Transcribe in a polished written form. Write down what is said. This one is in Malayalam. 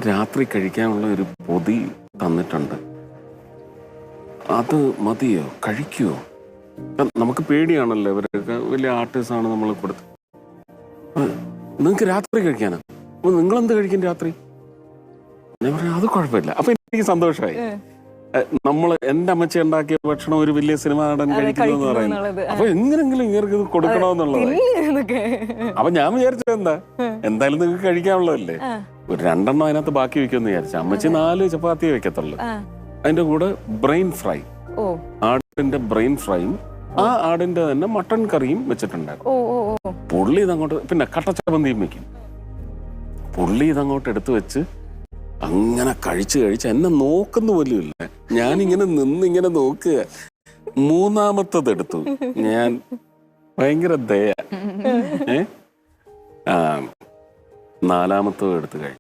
രാത്രി കഴിക്കാനുള്ള ഒരു പൊതി തന്നിട്ടുണ്ട്. അത് മതിയോ, കഴിക്കുവോ? നമുക്ക് പേടിയാണല്ലോ, ഇവരൊക്കെ വലിയ ആർട്ടിസ്റ്റ് ആണ് നമ്മൾ കൊടുത്ത്. നിങ്ങൾക്ക് രാത്രി കഴിക്കാനാ? അപ്പൊ നിങ്ങളെന്ത് കഴിക്കും രാത്രി? ഞാൻ പറഞ്ഞു അത് കുഴപ്പമില്ല. അപ്പൊ എനിക്ക് സന്തോഷമായി. എന്റെ അമ്മച്ചി ഉണ്ടാക്കിയ ഭക്ഷണം ഒരു വലിയ സിനിമ നടൻ കഴിക്കുന്നു എന്ന് പറയുന്നത്. അപ്പൊ എങ്ങനെങ്കിലും ഇവർക്ക് ഇത് കൊടുക്കണമെന്നുള്ളത്. അപ്പൊ ഞാൻ വിചാരിച്ചത് എന്തായാലും നിങ്ങൾക്ക് കഴിക്കാനുള്ളതല്ലേ, ഒരു 2 എണ്ണം അതിനകത്ത് ബാക്കി വെക്കുമെന്ന് വിചാരിച്ചു. അമ്മച്ചി 4 ചപ്പാത്തി വെക്കത്തുള്ളൂ. അതിന്റെ കൂടെ ബ്രെയിൻ ഫ്രൈ, ആടിന്റെ ബ്രെയിൻ ഫ്രൈയും ആ ആടിന്റെ തന്നെ മട്ടൺ കറിയും വെച്ചിട്ടുണ്ടായിരുന്നു. പുള്ളി ഇതങ്ങോട്ട്, പിന്നെ കട്ടച്ചപ്പന്തിയും വെക്കും. പുള്ളി ഇതങ്ങോട്ട് എടുത്തു വെച്ച് അങ്ങനെ കഴിച്ച് എന്നെ നോക്കുന്ന പോലും ഇല്ല. ഞാനിങ്ങനെ നിന്നിങ്ങനെ നോക്കുക. 3-മത്തത് എടുത്തു ഞാൻ. ഭയങ്കര ദയ. 4-മത്തത് എടുത്ത് കഴിച്ചു.